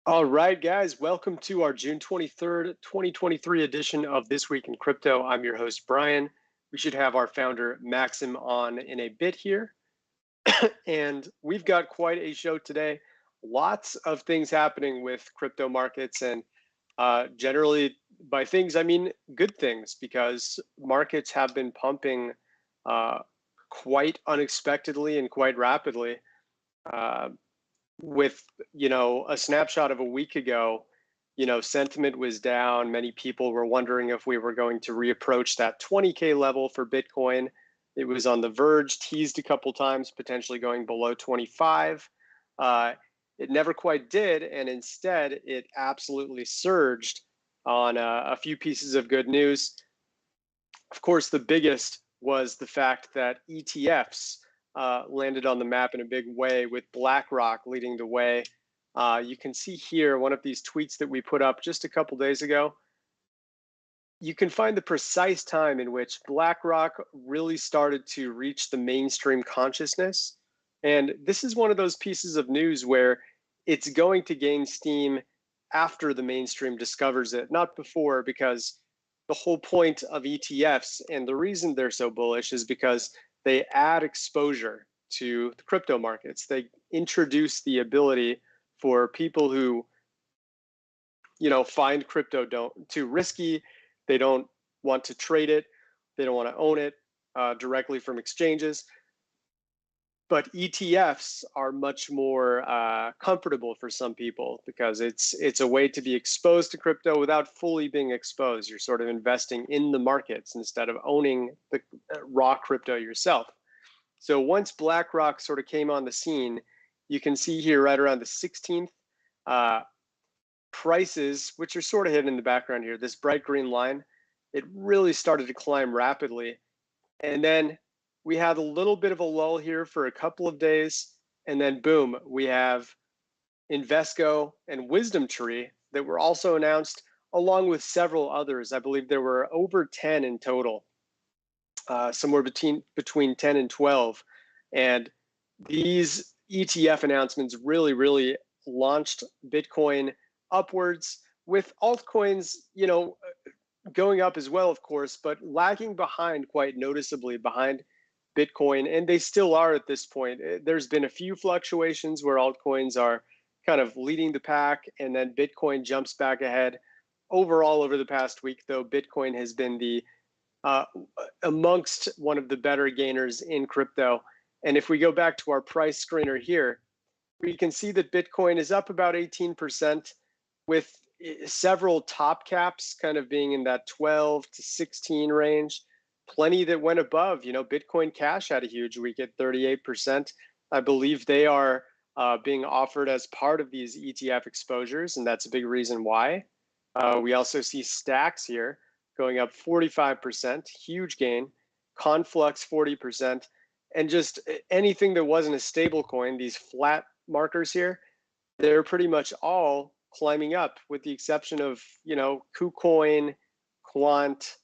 All right, guys, welcome to our June 23rd, 2023 edition of This Week in Crypto. I'm your host, Brian. We should have our founder, Maxim, on in a bit here. And we've got quite a show today. Lots of things happening with crypto markets, and generally by things, I mean good things, because markets have been pumping quite unexpectedly and quite rapidly. With a snapshot of a week ago, sentiment was down. Many people were wondering if we were going to reapproach that 20K level for Bitcoin. It was on the verge, teased a couple times, potentially going below 25. It never quite did, and instead it absolutely surged on a few pieces of good news. Of course, the biggest was the fact that ETFs landed on the map in a big way, with BlackRock leading the way. You can see here one of these tweets that we put up just a couple days ago. You can find the precise time in which BlackRock really started to reach the mainstream consciousness. And this is one of those pieces of news where it's going to gain steam after the mainstream discovers it, not before, because the whole point of ETFs and the reason they're so bullish is because they add exposure to the crypto markets. They introduce the ability for people who, find crypto too risky. They don't want to trade it. They don't want to own it directly from exchanges. But ETFs are much more comfortable for some people, because it's a way to be exposed to crypto without fully being exposed. You're sort of investing in the markets instead of owning the raw crypto yourself. So once BlackRock sort of came on the scene, you can see here right around the 16th, prices, which are sort of hidden in the background here, this bright green line, it really started to climb rapidly. And then we had a little bit of a lull here for a couple of days. And then boom, we have Invesco and Wisdom Tree that were also announced, along with several others. I believe there were over 10 in total, somewhere between 10 and 12. And these ETF announcements really launched Bitcoin upwards, with altcoins, going up as well, of course, but lagging behind quite noticeably behind Bitcoin. And they still are at this point. There's been a few fluctuations where altcoins are kind of leading the pack, and then Bitcoin jumps back ahead. Overall, over the past week, though, Bitcoin has been the amongst one of the better gainers in crypto. And if we go back to our price screener here, we can see that Bitcoin is up about 18%, with several top caps kind of being in that 12 to 16 range. Plenty that went above. Bitcoin Cash had a huge week at 38%. I believe they are being offered as part of these ETF exposures, and that's a big reason why. We also see Stacks here going up 45%, huge gain. Conflux 40%, and just anything that wasn't a stable coin, these flat markers here, they're pretty much all climbing up, with the exception of KuCoin, Quant.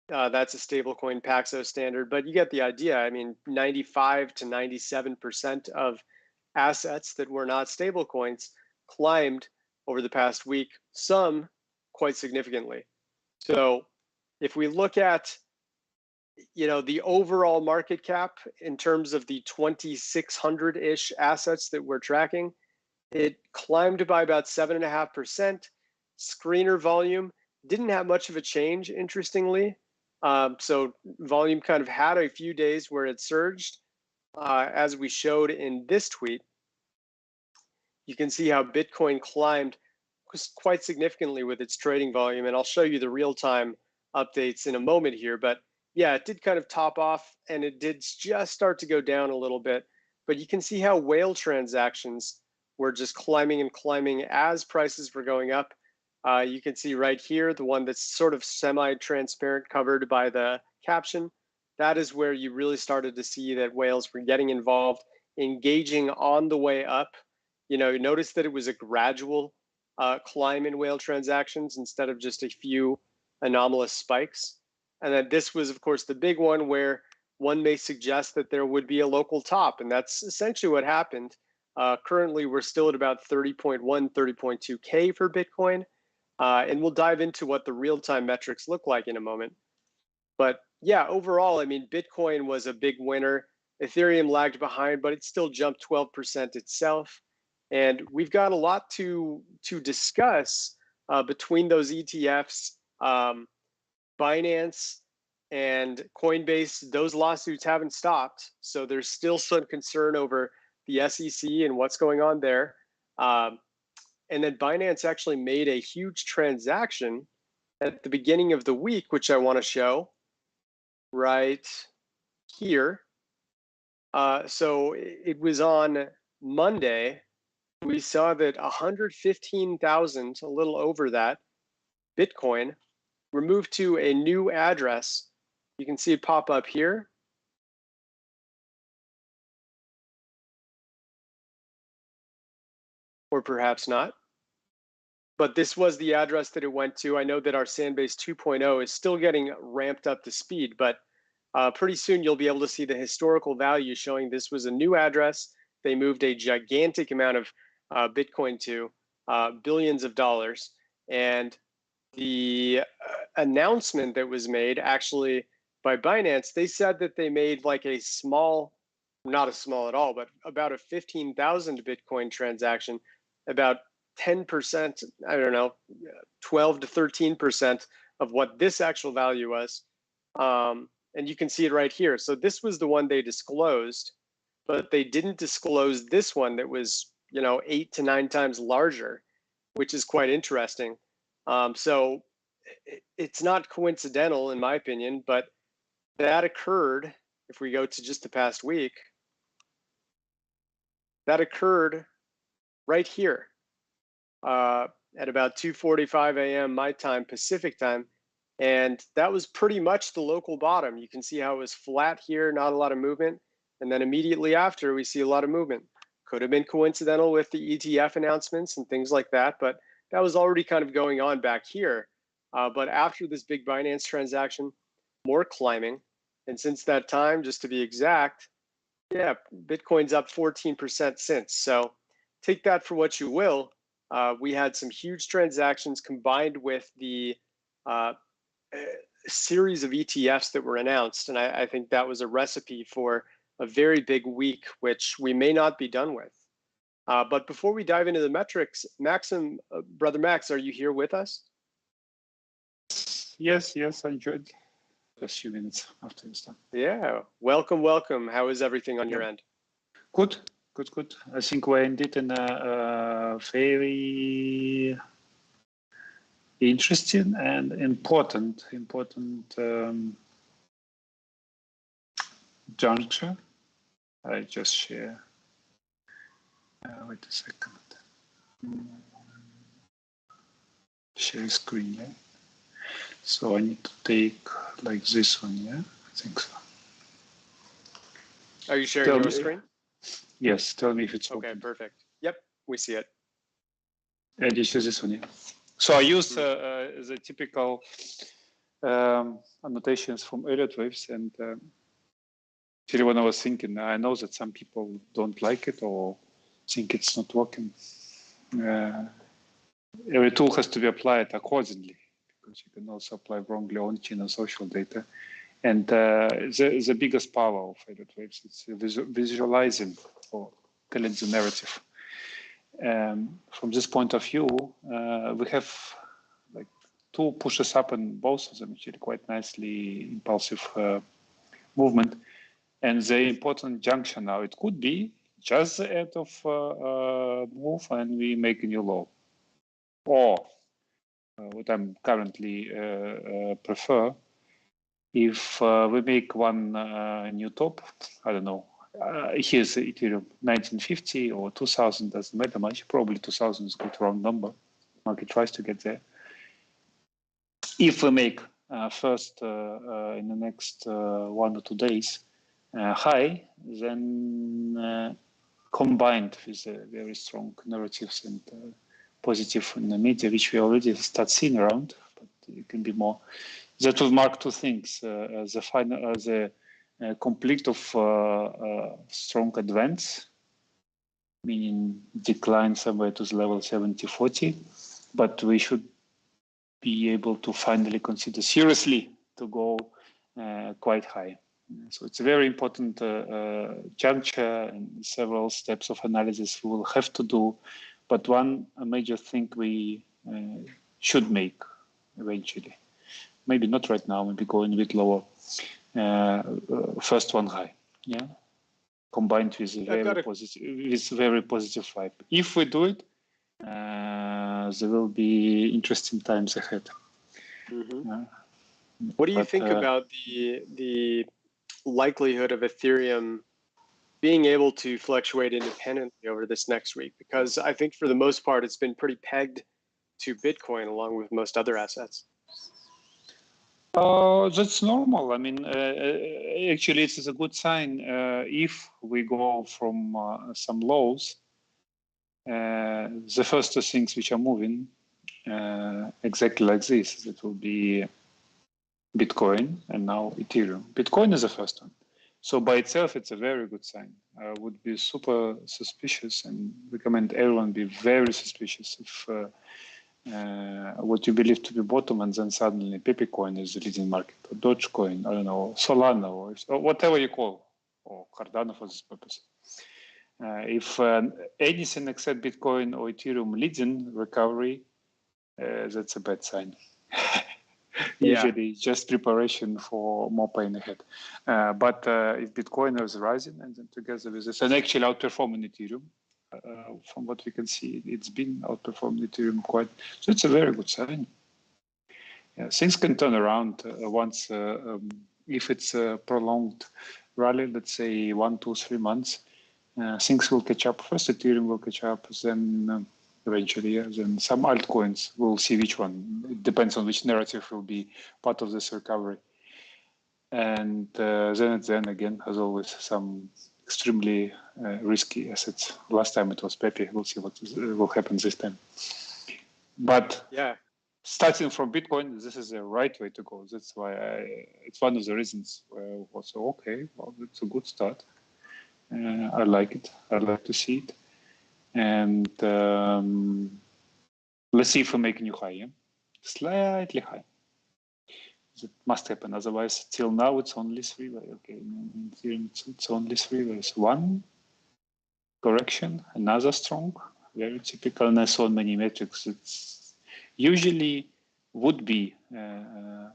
That's a stable coin, Paxos Standard, but you get the idea. I mean, 95 to 97% of assets that were not stable coins climbed over the past week, some quite significantly. So if we look at the overall market cap in terms of the 2,600-ish assets that we're tracking, it climbed by about 7.5%. Screener volume didn't have much of a change, interestingly. So volume kind of had a few days where it surged, as we showed in this tweet. You can see how Bitcoin climbed quite significantly with its trading volume, and I'll show you the real-time updates in a moment here. But yeah, it did kind of top off, and it did just start to go down a little bit. But you can see how whale transactions were just climbing and climbing as prices were going up. You can see right here, the one that's sort of semi-transparent, covered by the caption. That is where you really started to see that whales were getting involved, engaging on the way up. Notice that it was a gradual climb in whale transactions instead of just a few anomalous spikes. And then this was, of course, the big one where one may suggest that there would be a local top, and that's essentially what happened. Currently, we're still at about 30.1, 30.2K for Bitcoin, and we'll dive into what the real-time metrics look like in a moment. But yeah, overall, I mean, Bitcoin was a big winner. Ethereum lagged behind, but it still jumped 12% itself. And we've got a lot to discuss between those ETFs. Binance and Coinbase, those lawsuits haven't stopped. So there's still some concern over the SEC and what's going on there. And then Binance actually made a huge transaction at the beginning of the week, which I want to show right here. So it was on Monday. We saw that 115,000, a little over that, Bitcoin were moved to a new address. You can see it pop up here. Or perhaps not. But this was the address that it went to. I know that our Sandbase 2.0 is still getting ramped up to speed, but pretty soon you'll be able to see the historical value showing this was a new address. They moved a gigantic amount of Bitcoin to, billions of dollars. And the announcement that was made actually by Binance, they said that they made like a small, not a small at all, but about a 15,000 Bitcoin transaction, about 10%, I don't know, 12 to 13% of what this actual value was. And you can see it right here. So this was the one they disclosed, but they didn't disclose this one that was, 8 to 9 times larger, which is quite interesting. So it's not coincidental, in my opinion, but that occurred if we go to just the past week, that occurred right here at about 2:45 a.m. my time, Pacific time. And that was pretty much the local bottom. You can see how it was flat here, not a lot of movement. And then immediately after, we see a lot of movement. Could have been coincidental with the ETF announcements and things like that, but that was already kind of going on back here. But after this big Binance transaction, more climbing. And since that time, just to be exact, yeah, Bitcoin's up 14% since. So take that for what you will. We had some huge transactions combined with the series of ETFs that were announced. And I think that was a recipe for a very big week, which we may not be done with. But before we dive into the metrics, Maxim, Brother Max, are you here with us? Yes, I joined a few minutes after you start. Yeah, welcome. How is everything on your end? Good. I think we're indeed in a very interesting and important juncture. I just share. Wait a second. Share screen. Yeah? So I need to take like this one. Yeah, I think so. Are you sharing your screen? Yes. Tell me if it's okay. Open. Perfect. Yep, we see it. And you choose this one. Yeah. So I use the typical annotations from Elliott waves, and actually when I was thinking, I know that some people don't like it or think it's not working. Every tool has to be applied accordingly, because you can also apply wrongly on-chain and social data. And the biggest power of Elliott waves is visualizing or telling the narrative. From this point of view, we have like two pushes up, and both of them actually quite nicely impulsive movement. And the important junction now, it could be just the end of move and we make a new low. Or what I'm currently prefer, if we make one new top, I don't know, here's Ethereum 1950 or 2000, doesn't matter much. Probably 2000 is a good round number. Market tries to get there. If we make first in the next 1 or 2 days high, then combined with very strong narratives and positive in the media, which we already start seeing around, but it can be more. That will mark two things: the final, the complete of strong advance, meaning decline somewhere to the level 70-40, but we should be able to finally consider seriously to go quite high. So it's a very important juncture, and several steps of analysis we will have to do. But one major thing we should make eventually, maybe not right now, maybe going a bit lower, first one high, yeah, combined with very positive vibe. If we do it, there will be interesting times ahead. Mm-hmm. What do you think about the likelihood of Ethereum being able to fluctuate independently over this next week? Because I think for the most part, it's been pretty pegged to Bitcoin along with most other assets. That's normal. I mean, actually, it's a good sign if we go from some lows. The first two things which are moving exactly like this, that will be Bitcoin and now Ethereum. Bitcoin is the first one. So by itself, it's a very good sign. I would be super suspicious and recommend everyone be very suspicious if what you believe to be bottom and then suddenly Pepecoin is the leading market, or Dogecoin, I don't know, Solana, or whatever you call, or Cardano for this purpose. If anything except Bitcoin or Ethereum leading recovery, that's a bad sign. Usually just preparation for more pain ahead. But if Bitcoin is rising and then together with this, and actually outperforming Ethereum, from what we can see, it's been outperforming Ethereum quite. So it's a very good sign. Yeah, things can turn around once if it's a prolonged rally, let's say 1, 2, 3 months, things will catch up. First, Ethereum will catch up, then eventually, then some altcoins. We'll see which one. It depends on which narrative will be part of this recovery. And then again, as always, some extremely risky assets. Last time it was Pepe. We'll see what will happen this time. But yeah, starting from Bitcoin, this is the right way to go. That's why it's one of the reasons where I was okay. Well, it's a good start. I like it. I'd like to see it. And let's see if we make a new high. Yeah? Slightly high. It must happen. Otherwise, till now, it's only 3-way. Okay, in theory, it's only 3 ways. One correction, another strong, very typical. And I saw many metrics. It's usually would be the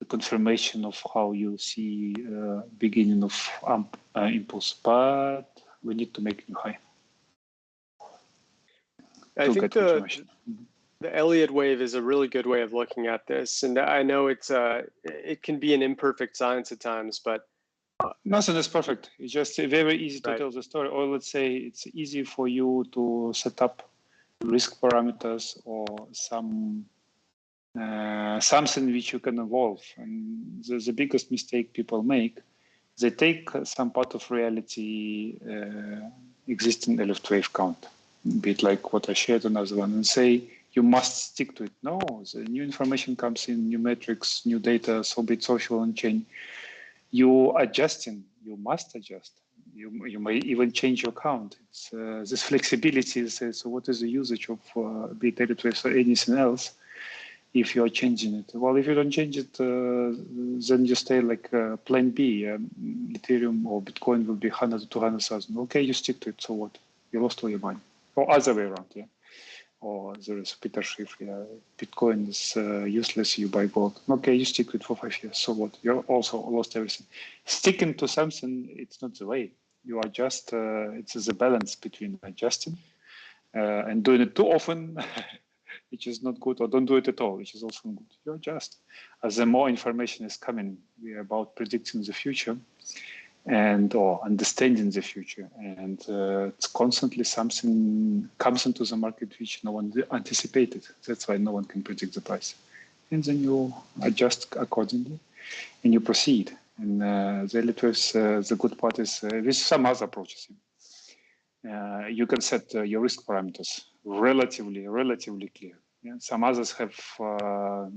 confirmation of how you see beginning of impulse, but we need to make a new high. I think the Elliott wave is a really good way of looking at this, and I know it can be an imperfect science at times, but nothing is perfect. It's just very easy to tell the story, or let's say it's easy for you to set up risk parameters or some something which you can evolve. And the biggest mistake people make, they take some part of reality existing Elliott wave count, a bit like what I shared on another one, and say you must stick to it. No, the new information comes in, new metrics, new data, so be it social and chain. You adjusting, you must adjust. You may even change your count. It's this flexibility says, so what is the usage of be it Elliott waves or anything else if you are changing it? Well, if you don't change it, then you stay like plan B. Ethereum or Bitcoin will be 100 to 200,000. Okay, you stick to it, so what? You lost all your money. Or other way around, yeah. Or there is Peter Schiff, yeah, Bitcoin is useless, you buy gold. Okay, you stick with it for 5 years, so what? You also lost everything. Sticking to something, it's not the way. You are just, it's the balance between adjusting and doing it too often, which is not good, or don't do it at all, which is also good. You adjust. As the more information is coming, we are about predicting the future and or understanding the future, and it's constantly something comes into the market which no one anticipated. That's why no one can predict the price, and then you adjust accordingly and you proceed. And the Elliott waves, the good part is with some other approaches, you can set your risk parameters relatively clear. Yeah? Some others have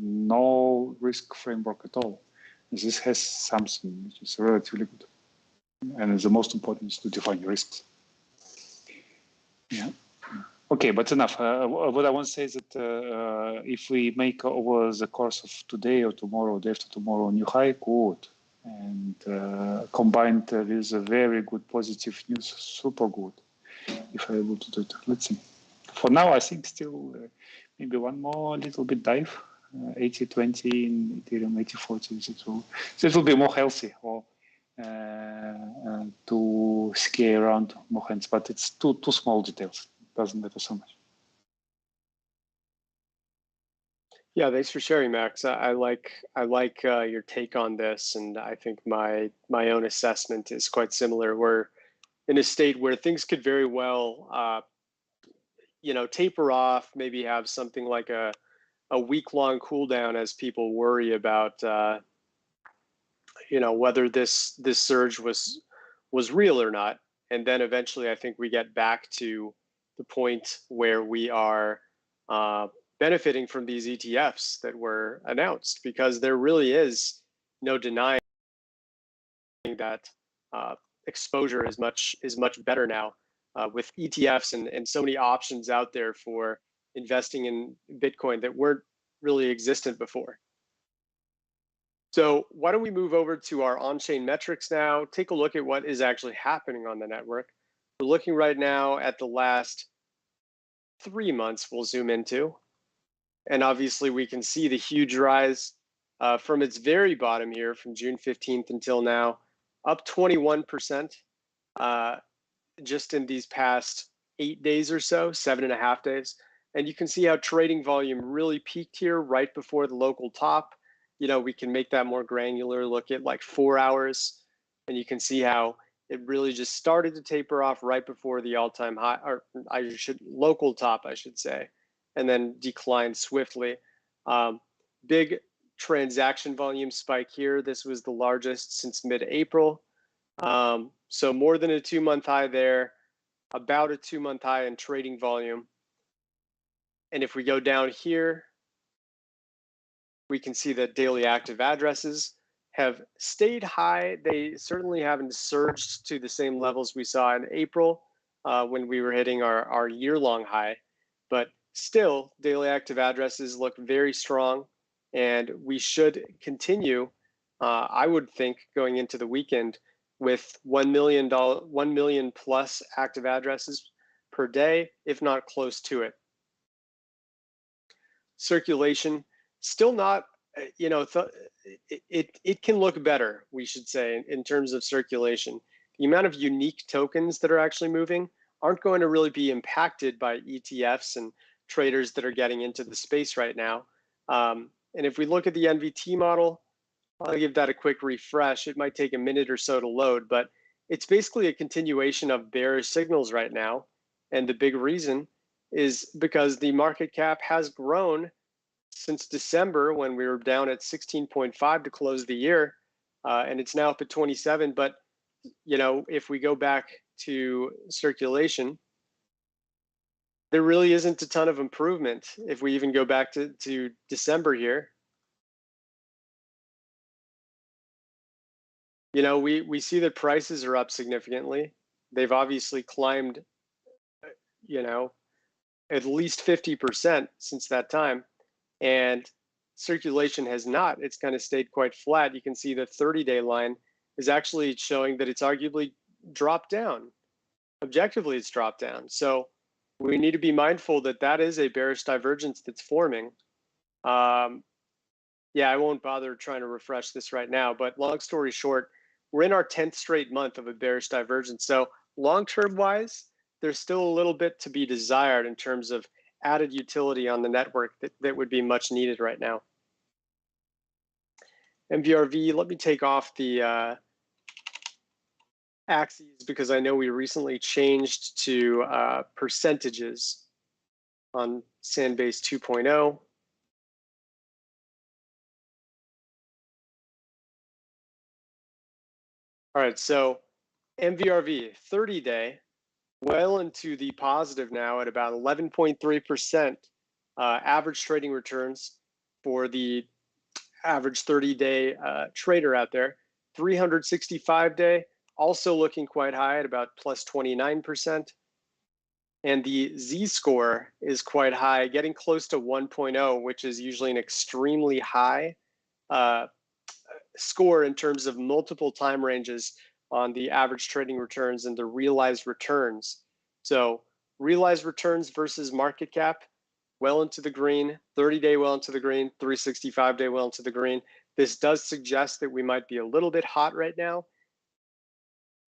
no risk framework at all. This has something which is relatively good. And the most important is to define your risks. Yeah. Okay, but enough. What I want to say is that if we make over the course of today or tomorrow, or day after tomorrow, a new high, good. And combined with a very good positive news, super good. If I'm able to do it, let's see. For now, I think still maybe one more little bit dive, 80-20 in Ethereum, 80-40. It will be more healthy, or to scare around more hands, but it's too small details. It doesn't matter so much. Yeah, thanks for sharing, Max. I like your take on this, and I think my own assessment is quite similar. We're in a state where things could very well, taper off, maybe have something like a week-long cool down as people worry about whether this surge was real or not. And then eventually I think we get back to the point where we are benefiting from these ETFs that were announced, because there really is no denying that exposure is much better now with ETFs and so many options out there for investing in Bitcoin that weren't really existent before. So why don't we move over to our on-chain metrics now, take a look at what is actually happening on the network. We're looking right now at the last 3 months we'll zoom into. And obviously we can see the huge rise from its very bottom here from June 15th until now, up 21% just in these past 8 days or so, 7.5 days. And you can see how trading volume really peaked here right before the local top. We can make that more granular, look at like 4 hours. And you can see how it really just started to taper off right before the all-time high, or local top, I should say, and then declined swiftly. Big transaction volume spike here. This was the largest since mid-April. So more than a 2-month high there, about a 2-month high in trading volume. And if we go down here, we can see that daily active addresses have stayed high. They certainly haven't surged to the same levels we saw in April when we were hitting our year-long high. But still, daily active addresses look very strong, and we should continue, I would think, going into the weekend with $1 million plus active addresses per day, if not close to it. Circulation, still not, it can look better, we should say, in terms of circulation. The amount of unique tokens that are actually moving aren't going to really be impacted by ETFs and traders that are getting into the space right now. And if we look at the NVT model, I'll give that a quick refresh. It might take a minute or so to load, but it's basically a continuation of bearish signals right now. And the big reason is because the market cap has grown since December, when we were down at 16.5 to close the year, and it's now up at 27. But if we go back to circulation, there really isn't a ton of improvement. If we even go back to December here, we see that prices are up significantly. They've obviously climbed, at least 50% since that time. And circulation has not. It's kind of stayed quite flat. You can see the 30-day line is actually showing that it's arguably dropped down. Objectively, it's dropped down. So we need to be mindful that that is a bearish divergence that's forming. Yeah, I won't bother trying to refresh this right now, but long story short, we're in our 10th straight month of a bearish divergence. So long-term wise, there's still a little bit to be desired in terms of added utility on the network that would be much needed right now. MVRV, let me take off the axes because I know we recently changed to percentages on Sandbase 2.0. All right, so MVRV 30-day, well into the positive now at about 11.3% average trading returns for the average 30-day trader out there. 365-day, also looking quite high at about plus 29%. And the Z-score is quite high, getting close to 1.0, which is usually an extremely high score in terms of multiple time ranges on the average trading returns and the realized returns. So realized returns versus market cap, well into the green, 30-day well into the green, 365-day well into the green. This does suggest that we might be a little bit hot right now.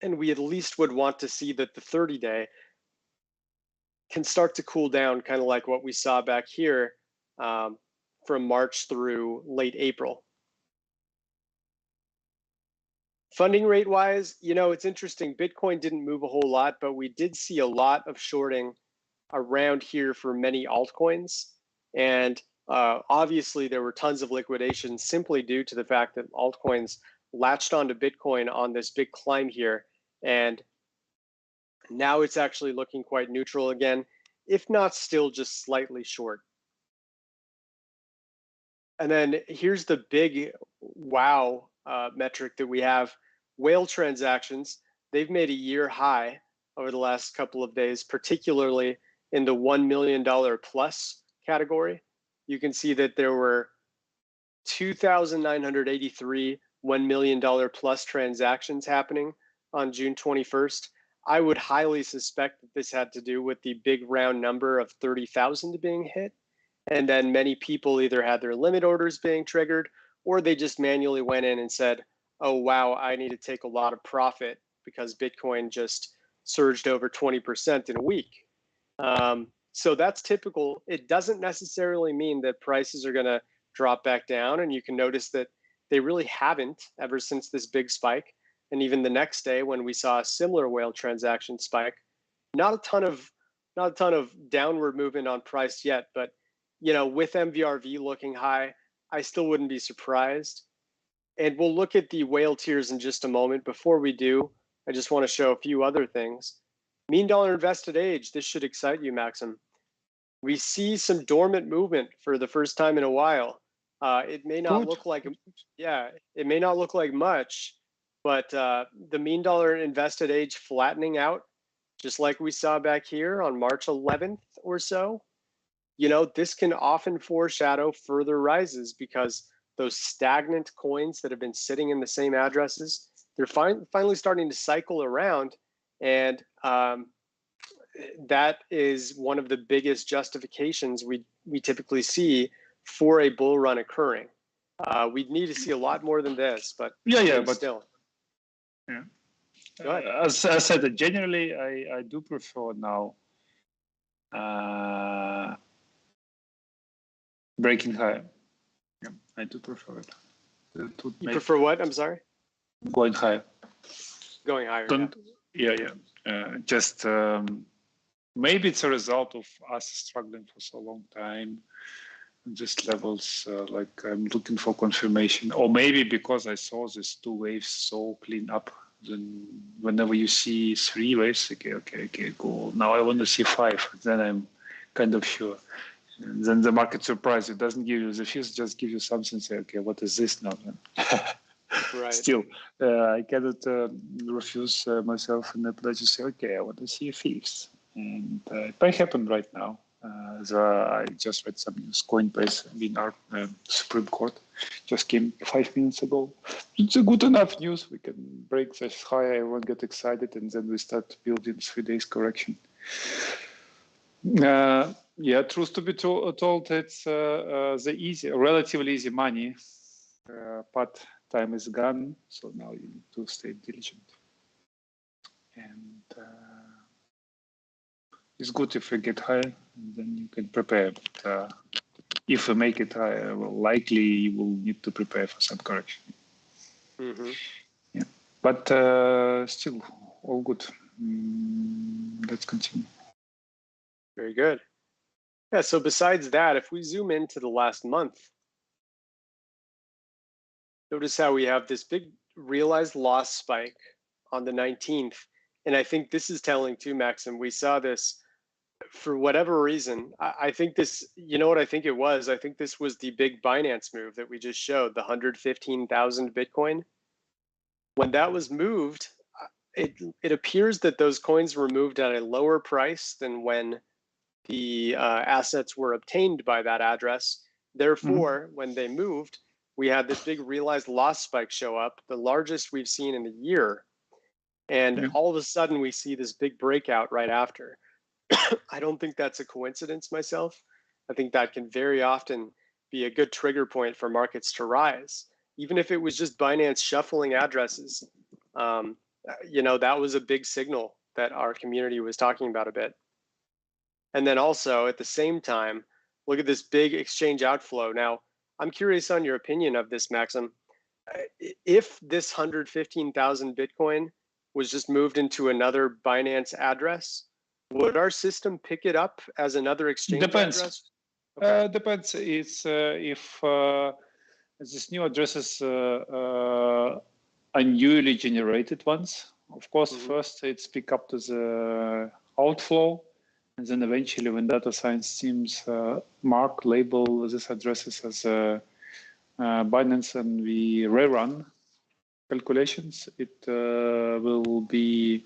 And we at least would want to see that the 30-day can start to cool down, kind of like what we saw back here from March through late April. Funding rate wise, it's interesting. Bitcoin didn't move a whole lot, but we did see a lot of shorting around here for many altcoins. And obviously there were tons of liquidations simply due to the fact that altcoins latched onto Bitcoin on this big climb here. And now it's actually looking quite neutral again, if not still just slightly short. And then here's the big wow metric that we have. Whale transactions, they've made a year high over the last couple of days, particularly in the $1 million plus category. You can see that there were 2,983 $1 million plus transactions happening on June 21st. I would highly suspect that this had to do with the big round number of 30,000 being hit. And then many people either had their limit orders being triggered, or they just manually went in and said, oh, wow, I need to take a lot of profit because Bitcoin just surged over 20% in a week. So that's typical. It doesn't necessarily mean that prices are going to drop back down. And you can notice that they really haven't ever since this big spike. and even the next day when we saw a similar whale transaction spike. Not a ton of downward movement on price yet, but with MVRV looking high, I still wouldn't be surprised. And we'll look at the whale tiers in just a moment. Before we do, I just want to show a few other things. Mean dollar invested age, this should excite you, Maxim. We see some dormant movement for the first time in a while. It may not look like, it may not look like much, but the mean dollar invested age flattening out, just like we saw back here on March 11th or so. This can often foreshadow further rises because those stagnant coins that have been sitting in the same addresses, they're finally starting to cycle around. And that is one of the biggest justifications we typically see for a bull run occurring. We'd need to see a lot more than this, but but still. Yeah. As I said, generally, I do prefer now breaking higher. Yeah, I do prefer it. You prefer what? I'm sorry? Going higher. Going higher. Just maybe it's a result of us struggling for so long time. Just levels like I'm looking for confirmation, or maybe because I saw these two waves so clean up. Then whenever you see three waves, okay, cool. Now I want to see five. Then I'm kind of sure. And then the market surprise, it doesn't give you the fuse, just give you something. Say, okay, what is this now? Right. Still, I cannot refuse myself in the pledge to say, okay, I want to see a fifth. And it might happen right now. I just read some news. Coinbase in our Supreme Court just came 5 minutes ago. It's a good enough news. We can break this high, everyone get excited, and then we start building 3 days correction. Truth to be told, it's the relatively easy money, but time is gone, so now you need to stay diligent. And it's good if we get higher, then you can prepare. But if we make it higher, well, likely you will need to prepare for some correction. Mm-hmm. Yeah, but still all good. Let's continue. Very good. Yeah, so besides that, if we zoom into the last month, notice how we have this big realized loss spike on the 19th. And I think this is telling too, Maxim. We saw this for whatever reason. I think this, you know what I think it was? I think this was the big Binance move that we just showed, the 115,000 Bitcoin. When that was moved, it appears that those coins were moved at a lower price than when the assets were obtained by that address. Therefore, when they moved, we had this big realized loss spike show up, the largest we've seen in a year. And all of a sudden, we see this big breakout right after. I don't think that's a coincidence myself. I think that can very often be a good trigger point for markets to rise. Even if it was just Binance shuffling addresses, that was a big signal that our community was talking about a bit. And then also at the same time, look at this big exchange outflow. Now, I'm curious on your opinion of this, Maxim. If this 115,000 Bitcoin was just moved into another Binance address, would our system pick it up as another exchange address? Okay. Depends. It's if these new addresses are newly generated ones. Of course, first it's pick up to the outflow, and then eventually when data science teams label these addresses as Binance and we rerun calculations, it will be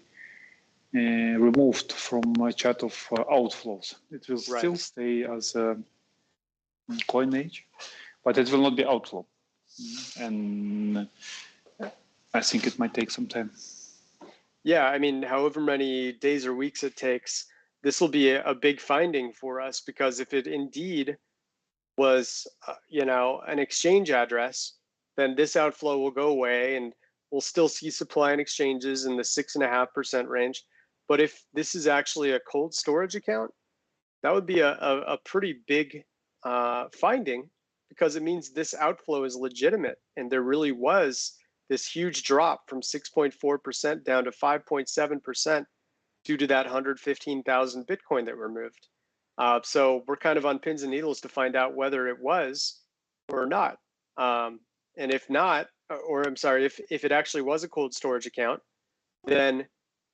removed from a chart of outflows. It will still stay as a coinage, but it will not be outflow. And I think it might take some time. Yeah, I mean, however many days or weeks it takes, this will be a big finding for us, because if it indeed was, an exchange address, then this outflow will go away and we'll still see supply and exchanges in the 6.5% range. But if this is actually a cold storage account, that would be a pretty big finding, because it means this outflow is legitimate and there really was this huge drop from 6.4% down to 5.7% due to that 115,000 Bitcoin that were moved. So we're kind of on pins and needles to find out whether it was or not. And if not, or I'm sorry, if it actually was a cold storage account, then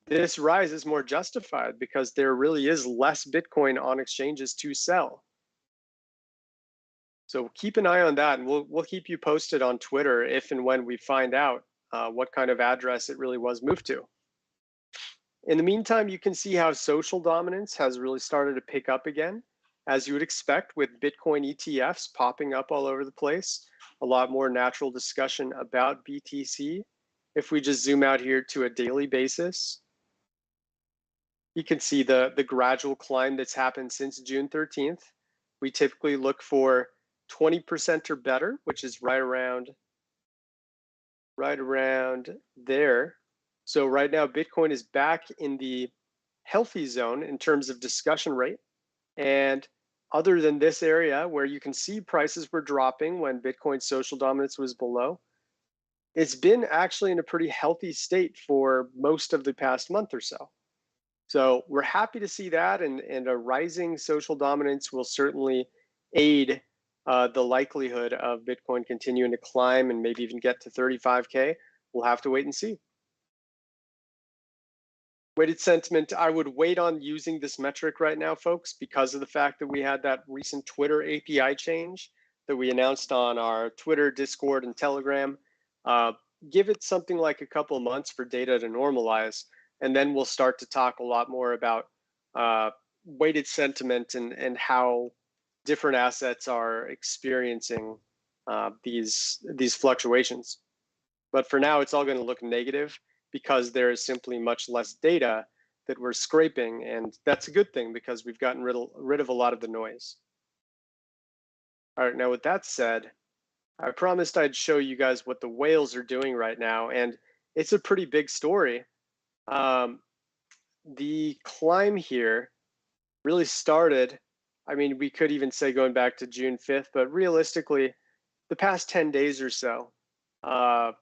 this rise is more justified because there really is less Bitcoin on exchanges to sell. So keep an eye on that, and we'll keep you posted on Twitter if and when we find out what kind of address it really was moved to. In the meantime, you can see how social dominance has really started to pick up again, as you would expect with Bitcoin ETFs popping up all over the place. A lot more natural discussion about BTC. If we just zoom out here to a daily basis, you can see the gradual climb that's happened since June 13th. We typically look for 20% or better, which is right around there. So right now, Bitcoin is back in the healthy zone in terms of discussion rate. And other than this area where you can see prices were dropping when Bitcoin social dominance was below, it's been actually in a pretty healthy state for most of the past month or so. So we're happy to see that, and a rising social dominance will certainly aid the likelihood of Bitcoin continuing to climb and maybe even get to 35K. We'll have to wait and see. Weighted sentiment, I would wait on using this metric right now, folks, because of the fact that we had that recent Twitter API change that we announced on our Twitter, Discord, and Telegram. Give it something like a couple of months for data to normalize, and then we'll start to talk a lot more about weighted sentiment and how different assets are experiencing these fluctuations. But for now, it's all going to look negative because there is simply much less data that we're scraping, and that's a good thing because we've gotten rid of a lot of the noise. All right, now with that said, I promised I'd show you guys what the whales are doing right now, and it's a pretty big story. The climb here really started, I mean, we could even say going back to June 5th, but realistically, the past 10 days or so, a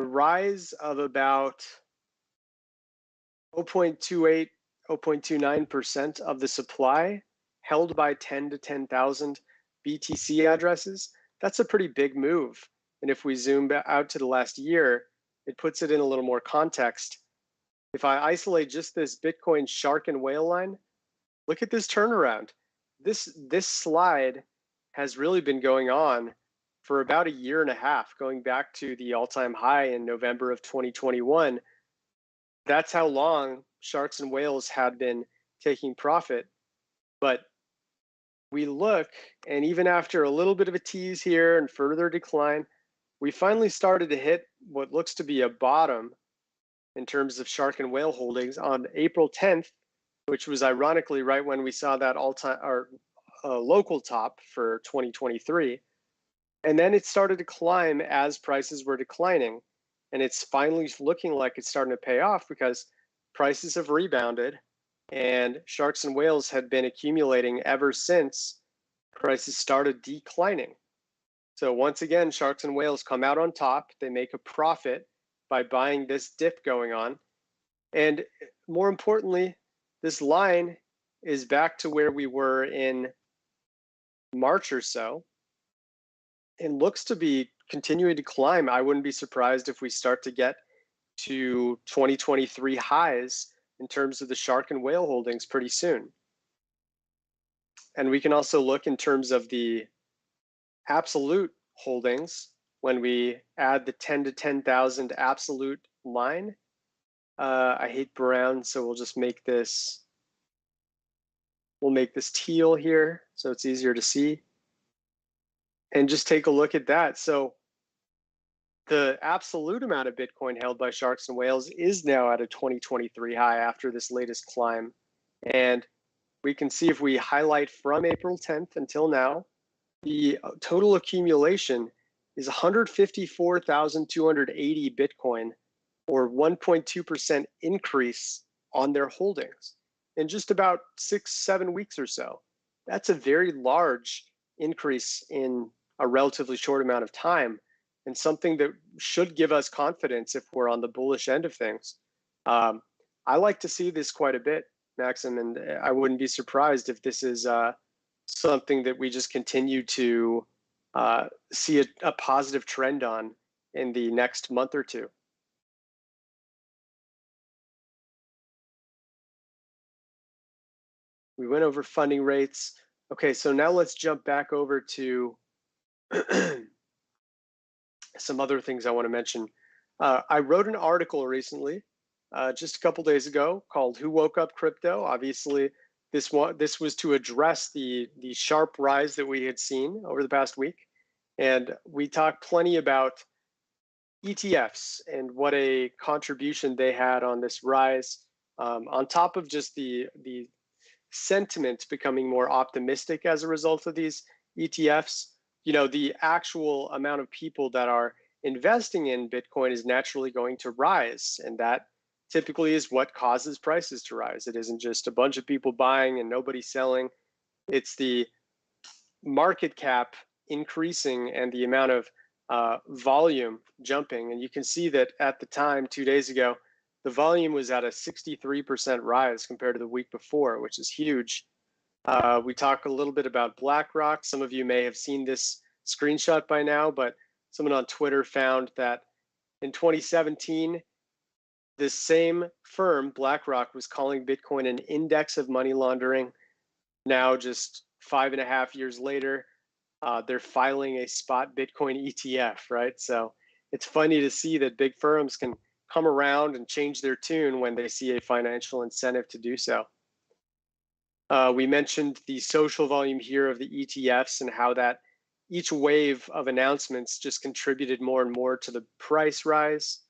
rise of about 0.28, 0.29% of the supply held by 10 to 10,000 BTC addresses. That's a pretty big move. And if we zoom out to the last year, it puts it in a little more context. If I isolate just this Bitcoin shark and whale line, look at this turnaround. This slide has really been going on for about a year and a half, going back to the all-time high in November of 2021. That's how long sharks and whales had been taking profit. But we look, and even after a little bit of a tease here and further decline, we finally started to hit what looks to be a bottom in terms of shark and whale holdings on April 10th, which was ironically right when we saw that all-time or local top for 2023. And then it started to climb as prices were declining. And it's finally looking like it's starting to pay off because prices have rebounded and sharks and whales had been accumulating ever since prices started declining. So once again, sharks and whales come out on top. They make a profit by buying this dip going on. And more importantly, this line is back to where we were in March or so, and looks to be continuing to climb. I wouldn't be surprised if we start to get to 2023 highs in terms of the shark and whale holdings pretty soon. And we can also look in terms of the absolute holdings when we add the 10 to 10,000 absolute line. I hate brown, so we'll just make this, we'll make this teal here so it's easier to see. And just take a look at that. So the absolute amount of Bitcoin held by sharks and whales is now at a 2023 high after this latest climb. And we can see if we highlight from April 10th until now, the total accumulation is 154,280 Bitcoin, or 1.2% increase on their holdings in just about 6-7 weeks or so. That's a very large increase in a relatively short amount of time. and something that should give us confidence if we're on the bullish end of things. I like to see this quite a bit, Maxim, and I wouldn't be surprised if this is something that we just continue to see a positive trend on in the next month or two. We went over funding rates. Okay, so now let's jump back over to some other things I want to mention. I wrote an article recently, just a couple days ago, called "Who Woke Up Crypto?" Obviously, this was to address the sharp rise that we had seen over the past week, and we talked plenty about ETFs and what a contribution they had on this rise, on top of just the sentiment becoming more optimistic as a result of these ETFs. You know, the actual amount of people that are investing in Bitcoin is naturally going to rise, and that typically is what causes prices to rise. It isn't just a bunch of people buying and nobody selling. It's the market cap increasing and the amount of volume jumping. And you can see that at the time, 2 days ago, the volume was at a 63% rise compared to the week before, which is huge. We talk a little bit about BlackRock. Some of you may have seen this screenshot by now, but someone on Twitter found that in 2017, this same firm, BlackRock, was calling Bitcoin an index of money laundering. Now, just 5.5 years later, they're filing a spot Bitcoin ETF, right? So it's funny to see that big firms can come around and change their tune when they see a financial incentive to do so. We mentioned the social volume here of the ETFs and how that each wave of announcements just contributed more and more to the price rise.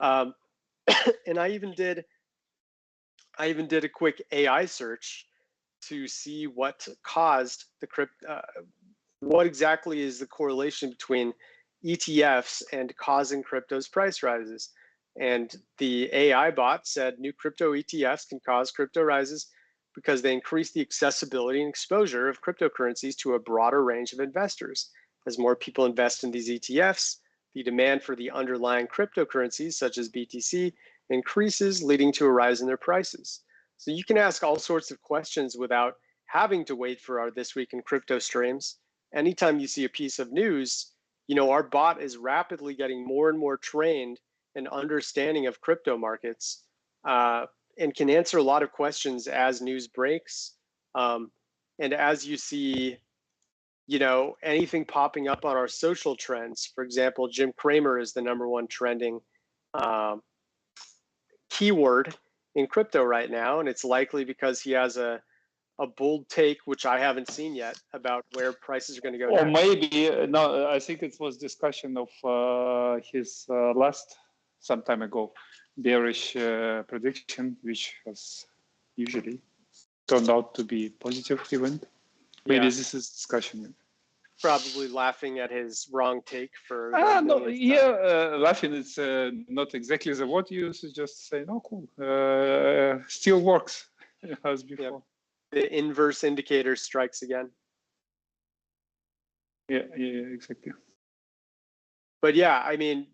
And I even did a quick AI search to see what caused the what exactly is the correlation between ETFs and causing crypto's price rises. And the AI bot said new crypto ETFs can cause crypto rises because they increase the accessibility and exposure of cryptocurrencies to a broader range of investors. As more people invest in these ETFs, the demand for the underlying cryptocurrencies, such as BTC, increases, leading to a rise in their prices. So you can ask all sorts of questions without having to wait for our This Week in Crypto streams. Anytime you see a piece of news, you know, our bot is rapidly getting more and more trained in understanding of crypto markets, and can answer a lot of questions as news breaks. And as you see, you know, anything popping up on our social trends, for example, Jim Cramer is the #1 trending keyword in crypto right now, and it's likely because he has a bold take, which I haven't seen yet, about where prices are going to go. Or next. maybe, no, I think it was discussion of his last, some time ago, bearish prediction, which has usually turned out to be positive event. Maybe this is discussion. Probably laughing at his wrong take for. No, yeah, laughing is not exactly the word you use. Just say, no, cool, still works as before. Yeah. The inverse indicator strikes again. Yeah, exactly. But yeah, I mean,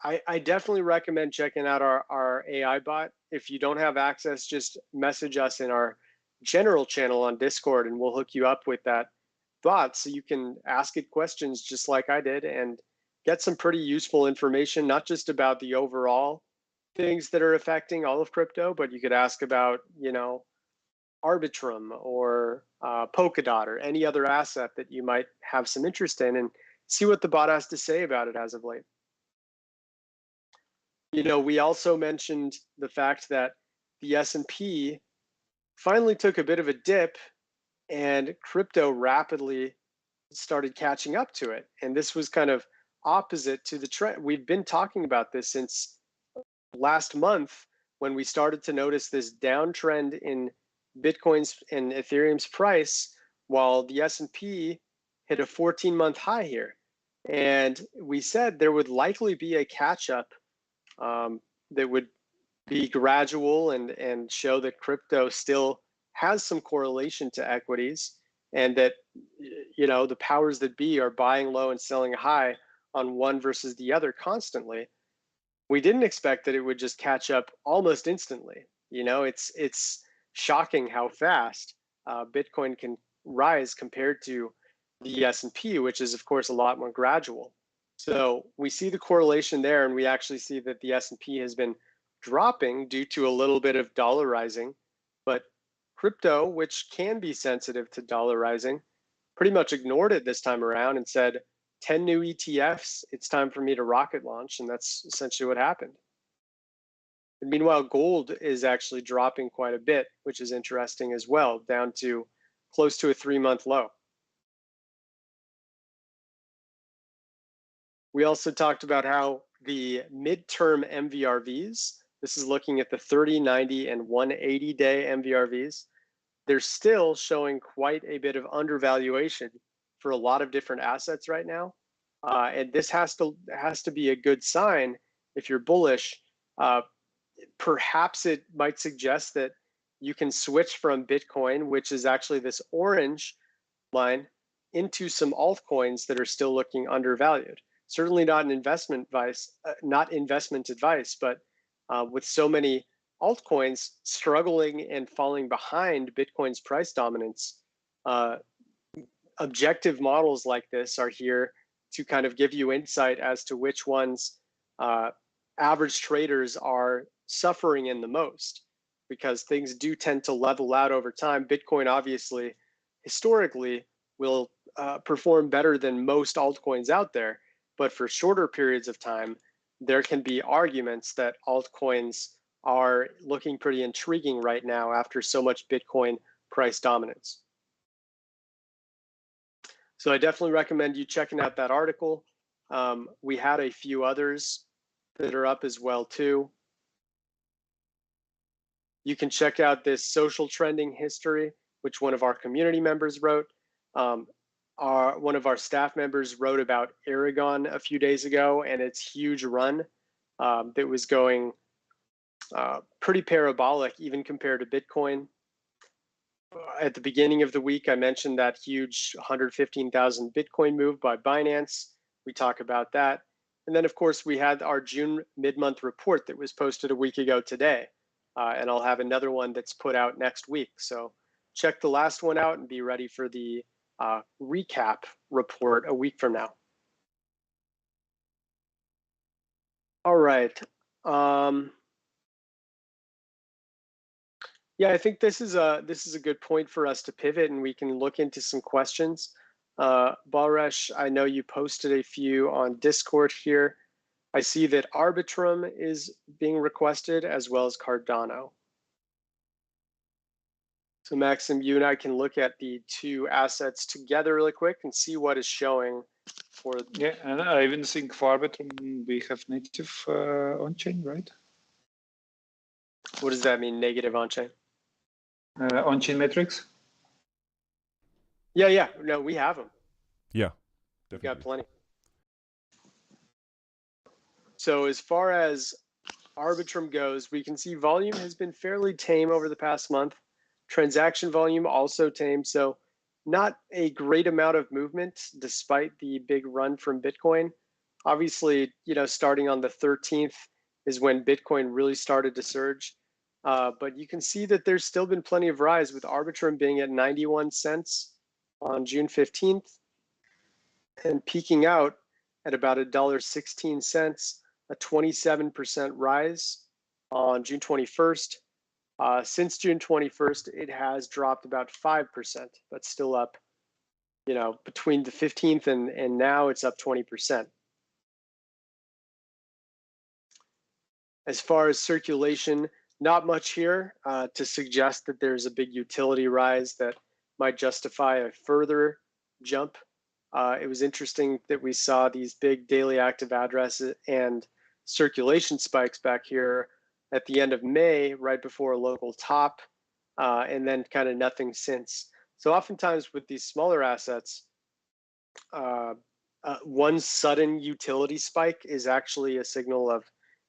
I definitely recommend checking out our AI bot. If you don't have access, just message us in our general channel on Discord and we'll hook you up with that bot so you can ask it questions just like I did and get some pretty useful information, not just about the overall things that are affecting all of crypto, but you could ask about, you know, Arbitrum or Polkadot or any other asset that you might have some interest in and see what the bot has to say about it as of late. You know, we also mentioned the fact that the S&P finally took a bit of a dip and crypto rapidly started catching up to it. And this was kind of opposite to the trend. We've been talking about this since last month when we started to notice this downtrend in Bitcoin's and Ethereum's price, while the S&P hit a 14-month high here. And we said there would likely be a catch-up that would be gradual and show that crypto still has some correlation to equities, and that, you know, the powers that be are buying low and selling high on one versus the other constantly, we didn't expect that it would just catch up almost instantly. You know, it's shocking how fast Bitcoin can rise compared to the S&P, which is of course a lot more gradual. So we see the correlation there, and we actually see that the S&P has been dropping due to a little bit of dollarizing, but crypto, which can be sensitive to dollarizing, pretty much ignored it this time around and said, 10 new ETFs, it's time for me to rocket launch, and that's essentially what happened. And meanwhile, gold is actually dropping quite a bit, which is interesting as well, down to close to a 3-month low. We also talked about how the midterm MVRVs, this is looking at the 30, 90, and 180-day MVRVs, they're still showing quite a bit of undervaluation for a lot of different assets right now. And this has to be a good sign if you're bullish. Perhaps it might suggest that you can switch from Bitcoin, which is actually this orange line, into some altcoins that are still looking undervalued. Certainly not an investment advice, but with so many altcoins struggling and falling behind Bitcoin's price dominance, objective models like this are here to kind of give you insight as to which ones average traders are suffering in the most, because things do tend to level out over time. Bitcoin obviously historically will perform better than most altcoins out there, but for shorter periods of time, there can be arguments that altcoins are looking pretty intriguing right now after so much Bitcoin price dominance. So I definitely recommend you checking out that article. We had a few others that are up as well too. You can check out this social trending history, which one of our community members wrote. One of our staff members wrote about Aragon a few days ago and its huge run that was going pretty parabolic even compared to Bitcoin. At the beginning of the week, I mentioned that huge 115,000 Bitcoin move by Binance. We talk about that. And then, of course, we had our June mid-month report that was posted a week ago today. And I'll have another one that's put out next week. So check the last one out and be ready for the recap report a week from now. All right. Yeah, I think this is a good point for us to pivot, and we can look into some questions. Balresh, I know you posted a few on Discord here. I see that Arbitrum is being requested as well as Cardano. So Maxim, you and I can look at the two assets together really quick and see what is showing for. Yeah, and I even think for Arbitrum we have native on-chain, right? What does that mean, negative on-chain? On-chain metrics? Yeah, no, we have them. Yeah, definitely. We've got plenty. So as far as Arbitrum goes, we can see volume has been fairly tame over the past month. Transaction volume also tame, so not a great amount of movement despite the big run from Bitcoin. Obviously, starting on the 13th is when Bitcoin really started to surge. But you can see that there's still been plenty of rise, with Arbitrum being at 91 cents on June 15th and peaking out at about $1.16, a 27% rise on June 21st. Since June 21st, it has dropped about 5%, but still up, between the 15th and now it's up 20%. As far as circulation, not much here to suggest that there's a big utility rise that might justify a further jump. It was interesting that we saw these big daily active addresses and circulation spikes back here at the end of May, right before a local top, and then kind of nothing since. So oftentimes with these smaller assets, one sudden utility spike is actually a signal of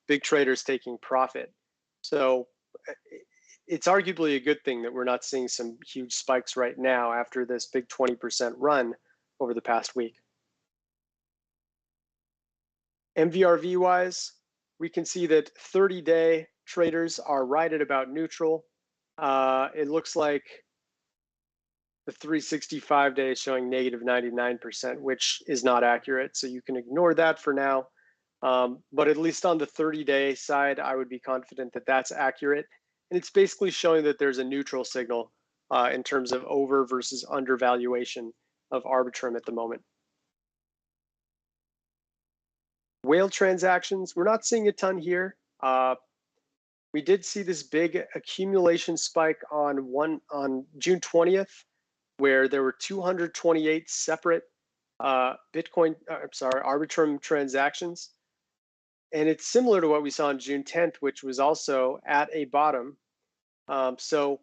big traders taking profit. So it's arguably a good thing that we're not seeing some huge spikes right now after this big 20% run over the past week. MVRV wise, we can see that 30-day traders are right at about neutral. It looks like the 365-day is showing negative 99%, which is not accurate. So you can ignore that for now. But at least on the 30-day side, I would be confident that that's accurate. And it's basically showing that there's a neutral signal in terms of over versus undervaluation of Arbitrum at the moment. Whale transactions, we're not seeing a ton here. We did see this big accumulation spike on June 20th, where there were 228 separate Arbitrum transactions. And it's similar to what we saw on June 10th, which was also at a bottom. So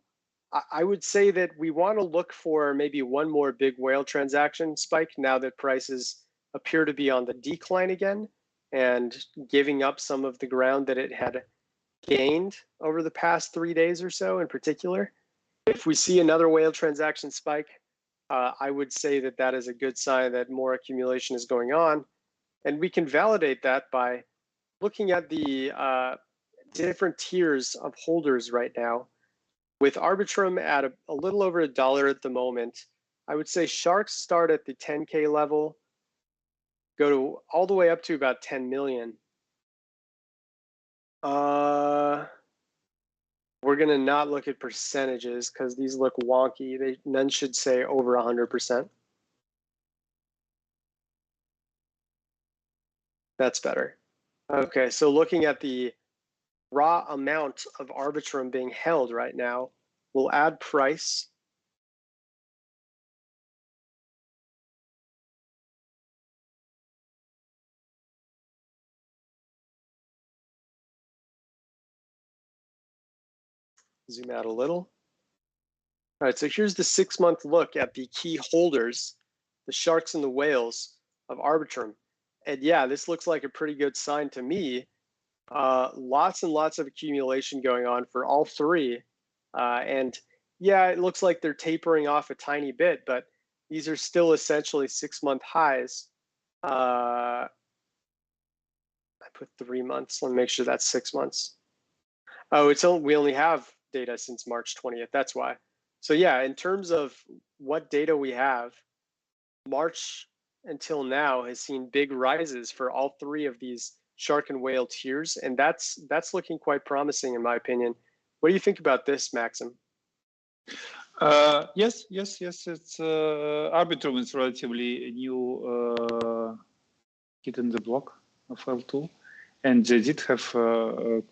I would say that we want to look for maybe one more big whale transaction spike now that prices appear to be on the decline again and giving up some of the ground that it had gained over the past 3 days or so in particular. If we see another whale transaction spike, I would say that that is a good sign that more accumulation is going on. And we can validate that by looking at the different tiers of holders right now. With Arbitrum at a little over $1 at the moment, I would say sharks start at the 10K level, go to all the way up to about 10 million. We're gonna not look at percentages because these look wonky. None should say over 100%. That's better. Okay, so looking at the raw amount of Arbitrum being held right now, we'll add price. Zoom out a little. All right, so here's the 6-month look at the key holders, the sharks and the whales of Arbitrum. And yeah, this looks like a pretty good sign to me. Lots and lots of accumulation going on for all three. And yeah, it looks like they're tapering off a tiny bit, but these are still essentially 6-month highs. I put 3 months. Let me make sure that's 6 months. Oh, we only have data since March 20th. That's why. So yeah, in terms of what data we have, March until now has seen big rises for all three of these shark and whale tiers, and that's looking quite promising in my opinion. What do you think about this, Maxim? Yes. It's Arbitrum is relatively new kid in the block of L2, and they did have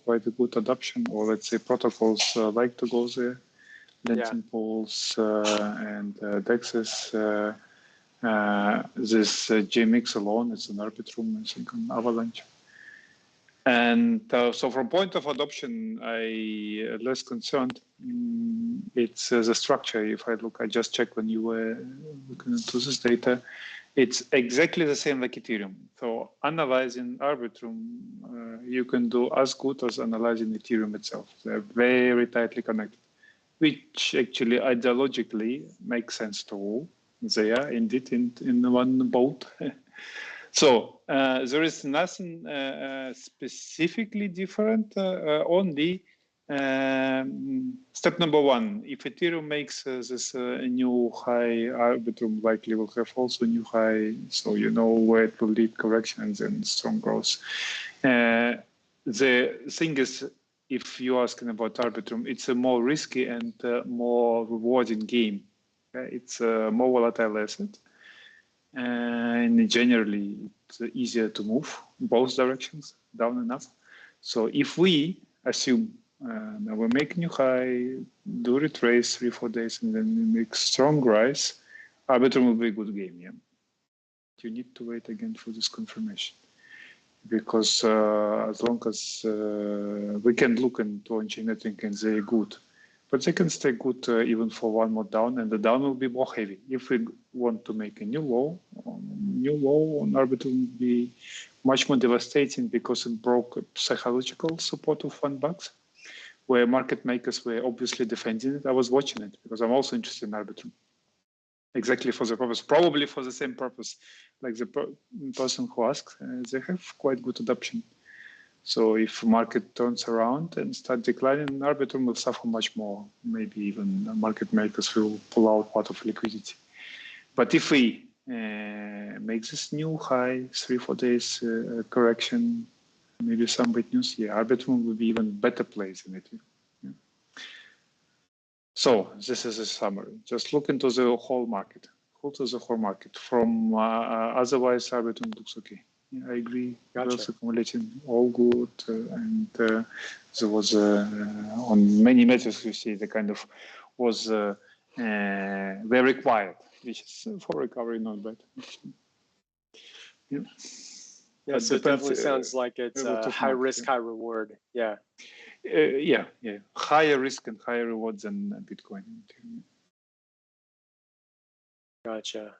quite a good adoption, or let's say protocols like to go there, lensing pools and DEXs. This JMX alone is an Arbitrum, I think, on Avalanche. And so from point of adoption, I less concerned. It's the structure. If I just checked when you were looking into this data, it's exactly the same like Ethereum. So analyzing Arbitrum, you can do as good as analyzing Ethereum itself. They're very tightly connected, which actually ideologically makes sense to all. They are indeed in one boat. So there is nothing specifically different. Only step number one: if Ethereum makes this new high, Arbitrum likely will have also new high. So you know where it will lead corrections and strong growth. The thing is, if you're asking about Arbitrum, it's a more risky and more rewarding game. It's a more volatile asset. And generally, it's easier to move both directions, down and up. So if we assume we make new high, do retrace 3-4 days, and then make strong rise, Arbitrum will be a good game. Yeah, you need to wait again for this confirmation, because as long as we can look into on-chain network and they're good, but they can stay good even for one more down, and the down will be more heavy. If we want to make a new low on Arbitrum will be much more devastating, because it broke a psychological support of $1, where market makers were obviously defending it. I was watching it because I'm also interested in Arbitrum. exactly for the purpose, probably for the same purpose, like the person who asked, they have quite good adoption. So if market turns around and start declining, Arbitrum will suffer much more. Maybe even market makers will pull out part of liquidity. But if we make this new high, 3-4 days correction, maybe some bad news, yeah, Arbitrum will be even better place in it. Yeah. So this is a summary. Just look into the whole market. Go to the whole market. From otherwise, Arbitrum looks okay. Yeah, I agree. Gotcha. Accumulating all good, and there was on many metrics you see the kind of was very quiet, which is for recovery not bad. Yeah. Yeah, so it definitely sounds like it's high risk, high reward. Yeah. Yeah. Higher risk and higher reward than Bitcoin. Gotcha.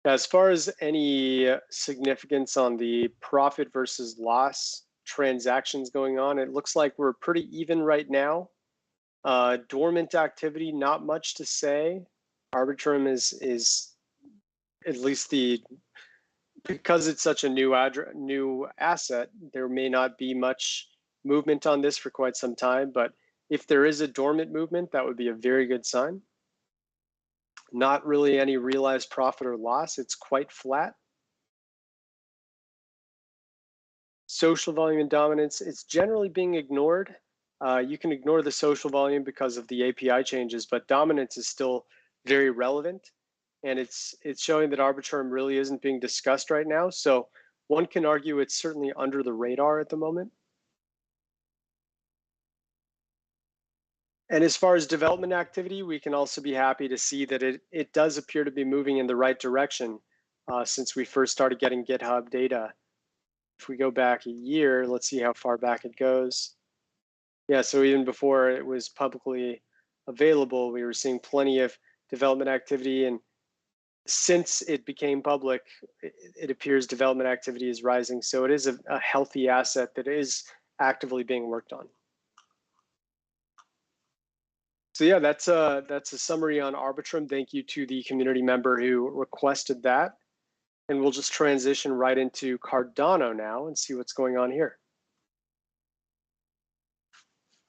As far as any significance on the profit versus loss transactions going on, it looks like we're pretty even right now. Dormant activity, not much to say. Arbitrum is at least because it's such a new asset, there may not be much movement on this for quite some time, but if there is a dormant movement, that would be a very good sign. Not really any realized profit or loss. It's quite flat. Social volume and dominance, it's generally being ignored. You can ignore the social volume because of the API changes, but dominance is still very relevant. And it's showing that Arbitrum really isn't being discussed right now. So one can argue it's certainly under the radar at the moment. And as far as development activity, we can also be happy to see that it does appear to be moving in the right direction since we first started getting GitHub data. If we go back a year, let's see how far back it goes. Yeah, so even before it was publicly available, we were seeing plenty of development activity. And since it became public, it appears development activity is rising. So it is a healthy asset that is actively being worked on. So yeah, that's a summary on Arbitrum. Thank you to the community member who requested that. And we'll just transition right into Cardano now and see what's going on here.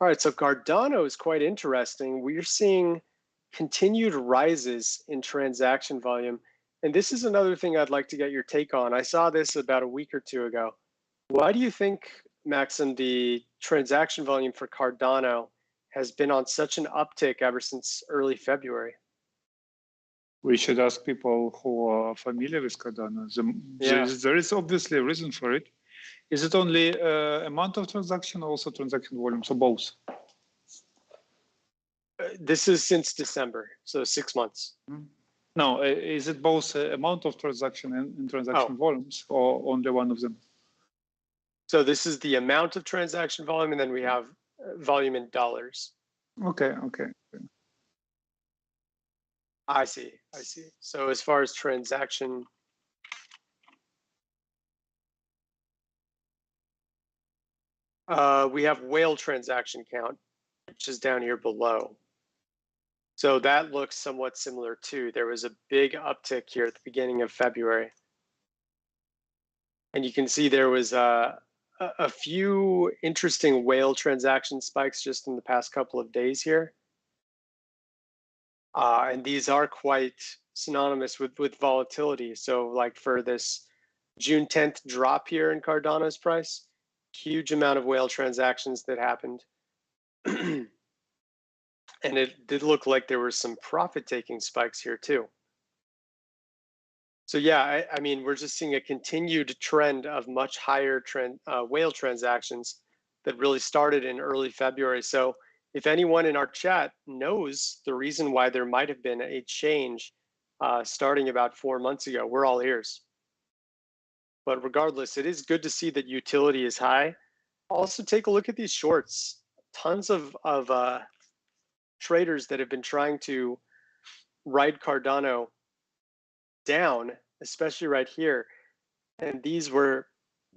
All right, so Cardano is quite interesting. We're seeing continued rises in transaction volume. And this is another thing I'd like to get your take on. I saw this about a week or two ago. Why do you think, Maxim, the transaction volume for Cardano has been on such an uptick ever since early February? We should ask people who are familiar with Cardano. There is obviously a reason for it. Is it only amount of transaction or also transaction volume, so both? This is since December, so 6 months. No, is it both amount of transaction and transaction volumes, or only one of them? So this is the amount of transaction volume, and then we have volume in dollars. Okay. I see. So as far as transaction, we have whale transaction count, which is down here below. So that looks somewhat similar too. There was a big uptick here at the beginning of February. And you can see there was a few interesting whale transaction spikes just in the past couple of days here. And these are quite synonymous with volatility. So like for this June 10th drop here in Cardano's price, huge amount of whale transactions that happened. And it did look like there were some profit-taking spikes here too. So yeah, I mean, we're just seeing a continued trend of much higher whale transactions that really started in early February. So if anyone in our chat knows the reason why there might have been a change starting about 4 months ago, we're all ears. But regardless, it is good to see that utility is high. Also take a look at these shorts. Tons of traders that have been trying to ride Cardano down, especially right here. And these were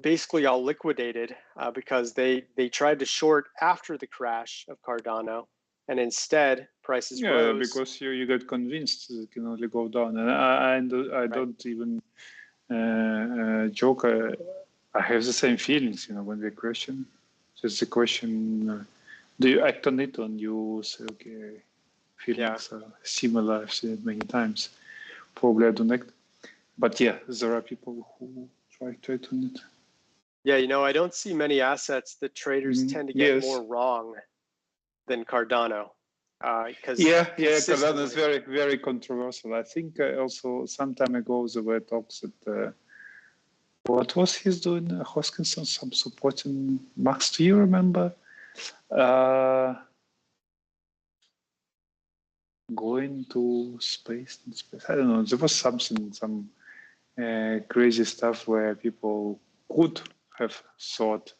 basically all liquidated because they tried to short after the crash of Cardano and instead prices Yeah, rose. because you get convinced that it can only go down. And I don't even joke. I have the same feelings, when they question. Just the question, do you act on it, or you say, okay, feelings are similar, I've seen it many times. Probably I don't act. But yeah, there are people who try to act on it. Yeah, I don't see many assets that traders tend to get more wrong than Cardano. Cardano is very, very controversial. I think also some time ago there were talks that what was he doing? Hoskinson, some supporting Max. Do you remember? Going to space. I don't know. There was some crazy stuff where people could have thought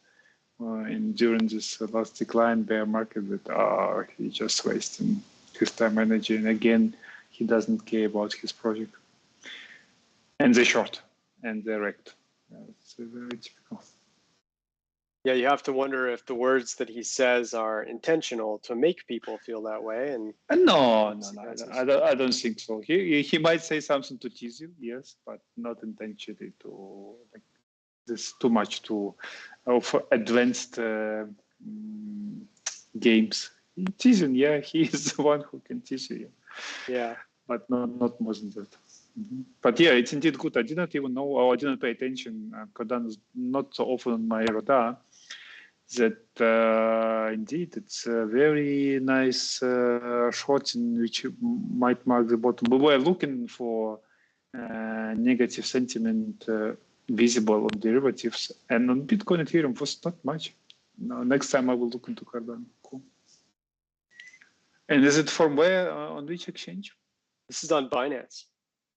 during this last decline bear market that he's just wasting his time, energy, and again he doesn't care about his project. And they short and they wrecked. It's very typical. Yeah, you have to wonder if the words that he says are intentional to make people feel that way. And no, I don't think so. He might say something to tease you, yes, but not intentionally to like this too much to for advanced games. Teasing, yeah, he is the one who can tease you. Yeah, but not more than that. But yeah, it's indeed good. I didn't even know, or I didn't pay attention. Cardano is not so often on my radar. That indeed it's a very nice short in which might mark the bottom. We were looking for negative sentiment visible on derivatives, and on Bitcoin and Ethereum was not much. No, next time I will look into Cardano. Cool. And is it from where? On which exchange? This is on Binance.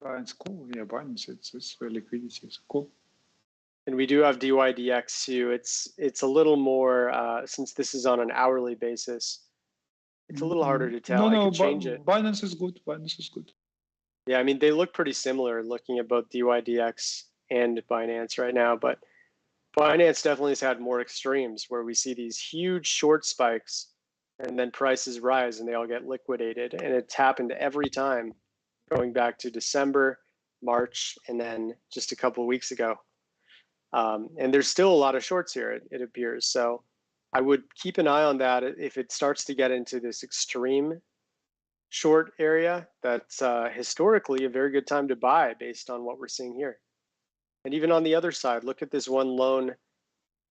Binance, cool. Yeah, Binance. It's where liquidity is cool. And we do have DYDX too. It's a little more since this is on an hourly basis. It's a little harder to tell. I could change it. Binance is good. Binance is good. Yeah, I mean they look pretty similar looking at both DYDX and Binance right now, but Binance definitely has had more extremes where we see these huge short spikes and then prices rise and they all get liquidated. And it's happened every time going back to December, March, and then just a couple of weeks ago. And there's still a lot of shorts here, it appears. So I would keep an eye on that. If it starts to get into this extreme short area, that's historically a very good time to buy based on what we're seeing here. And even on the other side, look at this one lone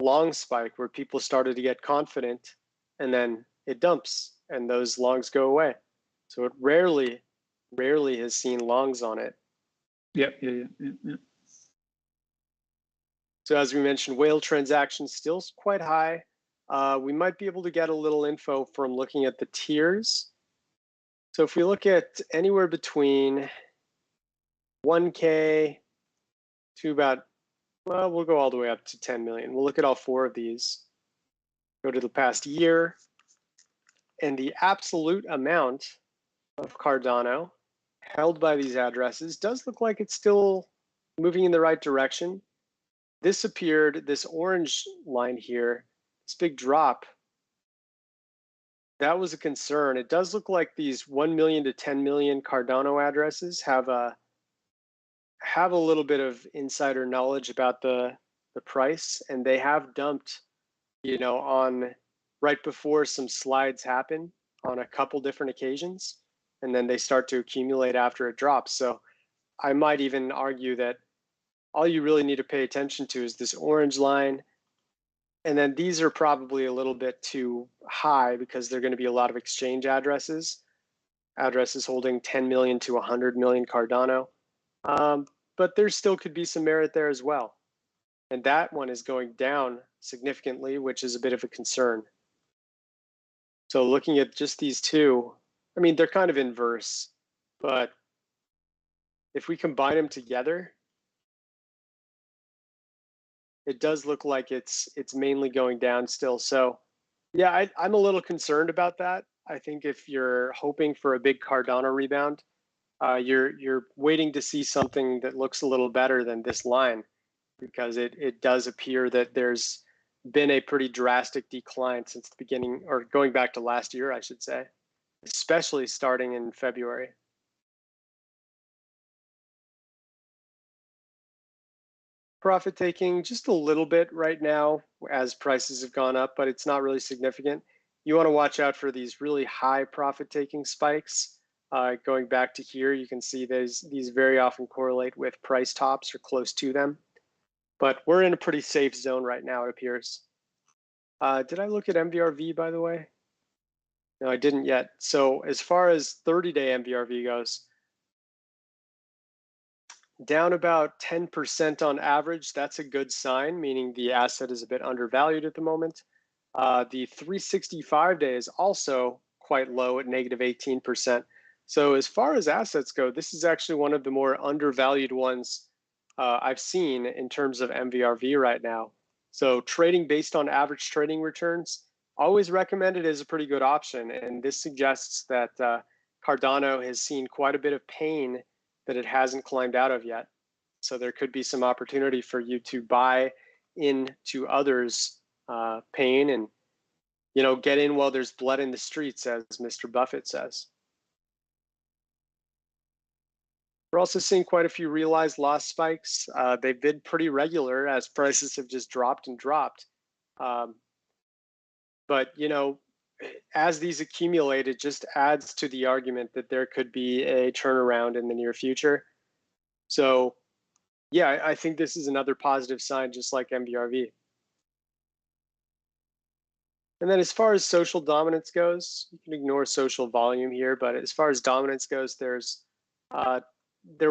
long spike where people started to get confident and then it dumps and those longs go away. So it rarely has seen longs on it. Yeah. So as we mentioned, whale transactions still quite high. We might be able to get a little info from looking at the tiers. So if we look at anywhere between 1K to about, well, we'll go all the way up to 10 million. We'll look at all four of these. Go to the past year. And the absolute amount of Cardano held by these addresses does look like it's still moving in the right direction. This appeared, this orange line here, this big drop, that was a concern. It does look like these 1 million to 10 million Cardano addresses have a little bit of insider knowledge about the price, and they have dumped, on right before some slides happen on a couple different occasions, and then they start to accumulate after it drops. So I might even argue that all you really need to pay attention to is this orange line. And then these are probably a little bit too high because they're going to be a lot of exchange addresses holding 10 million to 100 million Cardano. But there still could be some merit there as well. And that one is going down significantly, which is a bit of a concern. So looking at just these two, I mean, they're kind of inverse, but if we combine them together, it does look like it's mainly going down still. So yeah, I'm a little concerned about that. I think if you're hoping for a big Cardano rebound, you're waiting to see something that looks a little better than this line, because it does appear that there's been a pretty drastic decline since the beginning, or going back to last year, I should say. especially starting in February. Profit taking just a little bit right now as prices have gone up, but it's not really significant. You want to watch out for these really high profit taking spikes. Going back to here, you can see these very often correlate with price tops or close to them. But we're in a pretty safe zone right now, it appears. Did I look at MVRV, by the way? No, I didn't yet. So as far as 30-day MVRV goes, down about 10% on average. That's a good sign, meaning the asset is a bit undervalued at the moment. The 365-day is also quite low at negative 18%. So as far as assets go, this is actually one of the more undervalued ones I've seen in terms of MVRV right now. So trading based on average trading returns, always recommended as a pretty good option. And this suggests that Cardano has seen quite a bit of pain that it hasn't climbed out of yet. So there could be some opportunity for you to buy into others' pain and, you know, get in while there's blood in the streets, as Mr. Buffett says. We're also seeing quite a few realized loss spikes. They've been pretty regular as prices have just dropped and dropped. But, you know, as these accumulate, it just adds to the argument that there could be a turnaround in the near future. So, yeah, I think this is another positive sign, just like MVRV. And then as far as social dominance goes, you can ignore social volume here, but as far as dominance goes, there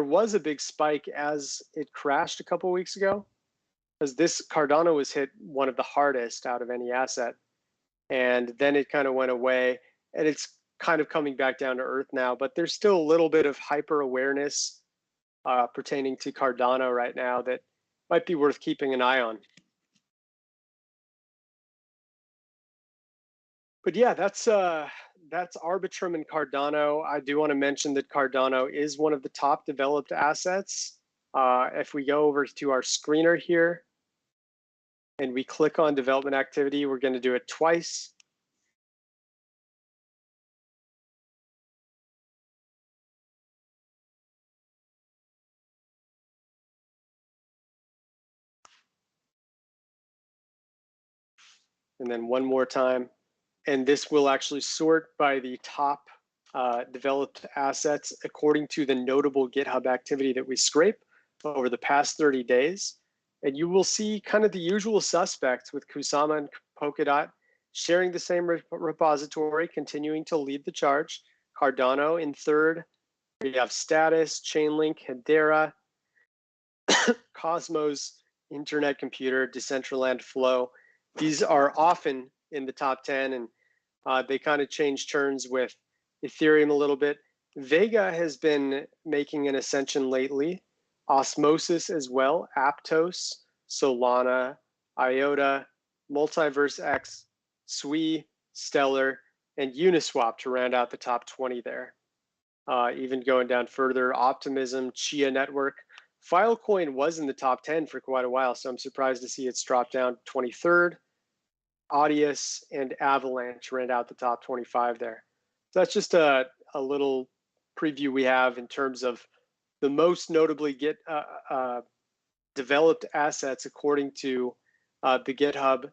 was a big spike as it crashed a couple of weeks ago, because this Cardano was hit one of the hardest out of any asset. And then it kind of went away, and it's kind of coming back down to earth now, but there's still a little bit of hyper awareness pertaining to Cardano right now that might be worth keeping an eye on. But yeah, that's Arbitrum and Cardano. I do want to mention that Cardano is one of the top developed assets. If we go over to our screener here and we click on development activity, we're going to do it twice. And then one more time. And this will actually sort by the top developed assets according to the notable GitHub activity that we scrape over the past 30 days. And you will see kind of the usual suspects with Kusama and Polkadot sharing the same repository, continuing to lead the charge. Cardano in third. We have Status, Chainlink, Hedera, Cosmos, Internet Computer, Decentraland Flow. These are often in the top 10, and they kind of change turns with Ethereum a little bit. Vega has been making an ascension lately. Osmosis as well, Aptos, Solana, IOTA, Multiverse X, Sui, Stellar, and Uniswap to round out the top 20 there. Even going down further, Optimism, Chia Network. Filecoin was in the top 10 for quite a while, so I'm surprised to see it's dropped down 23rd. Audius and Avalanche round out the top 25 there. So that's just a little preview we have in terms of the most notably developed assets according to the GitHub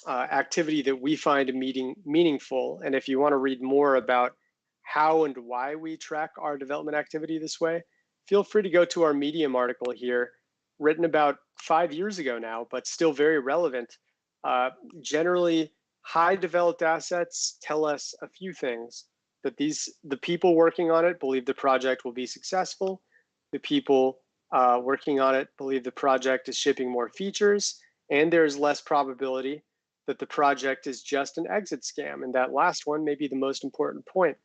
activity that we find meaningful. And if you want to read more about how and why we track our development activity this way, feel free to go to our Medium article here, written about 5 years ago now, but still very relevant. Generally, high developed assets tell us a few things: that the people working on it believe the project will be successful. The people working on it believe the project is shipping more features, and there's less probability that the project is just an exit scam. And that last one may be the most important point.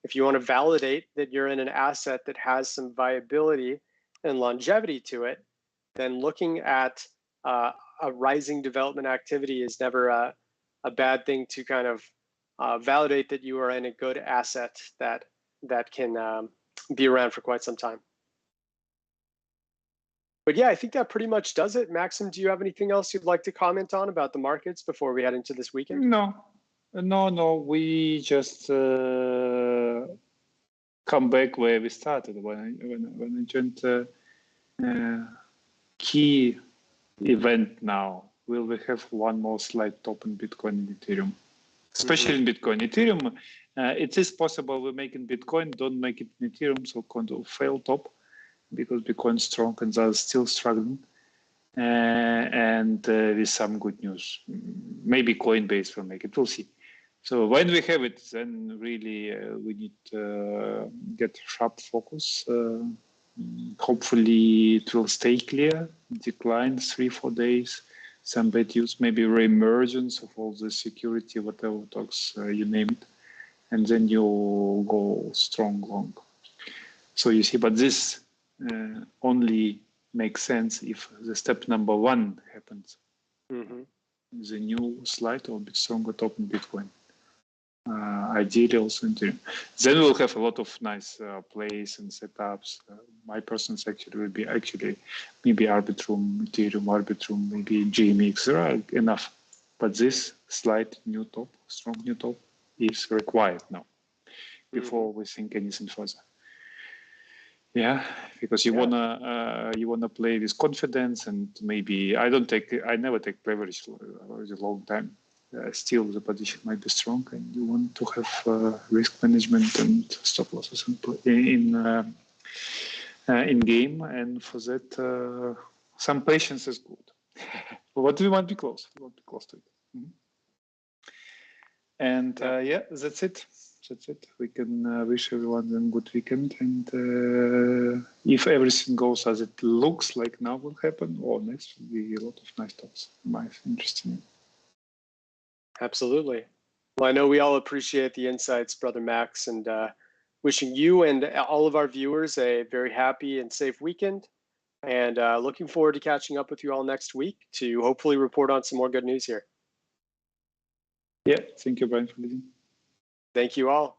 If you want to validate that you're in an asset that has some viability and longevity to it, then looking at a rising development activity is never a bad thing to kind of validate that you are in a good asset that can be around for quite some time. But yeah, I think that pretty much does it. Maxim, do you have anything else you'd like to comment on about the markets before we head into this weekend? No, No, we just come back where we started when I joined key event now. Will we have one more slide top in Bitcoin and Ethereum? Especially in Bitcoin. Ethereum, it is possible we make in Bitcoin, don't make it in Ethereum, so kind of fail top because Bitcoin is strong and they're still struggling. And with some good news. Maybe Coinbase will make it, we'll see. So when we have it, then really we need to get sharp focus. Hopefully it will stay clear, decline 3-4 days, some bad news, maybe re-emergence of all the security, whatever talks, you name it, and then you go strong long. So you see, but this only makes sense if the step number 1 happens. The new slide will be stronger top in Bitcoin. Ideally also in Ethereum. Then we'll have a lot of nice plays and setups. My preference actually will be maybe Arbitrum, Ethereum, Arbitrum, maybe GMX. There are enough. But this slight new top, strong new top, is required now before we think anything further. Yeah, because you wanna play with confidence, and maybe I never take leverage for a long time. Still, the position might be strong, and you want to have risk management and stop losses in game, and for that, some patience is good. But we want to be close. We want to be close to it. And yeah, that's it. That's it. We can wish everyone a good weekend, and if everything goes as it looks like now will happen, or next will be a lot of nice talks. Interesting. Absolutely. Well, I know we all appreciate the insights, Brother Max, and wishing you and all of our viewers a very happy and safe weekend, and looking forward to catching up with you all next week to hopefully report on some more good news here. Yeah, thank you, Brian, for listening. Thank you all.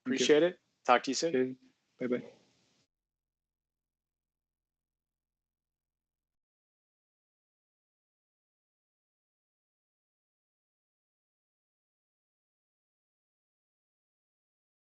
Appreciate it. Talk to you soon. Okay. Bye-bye.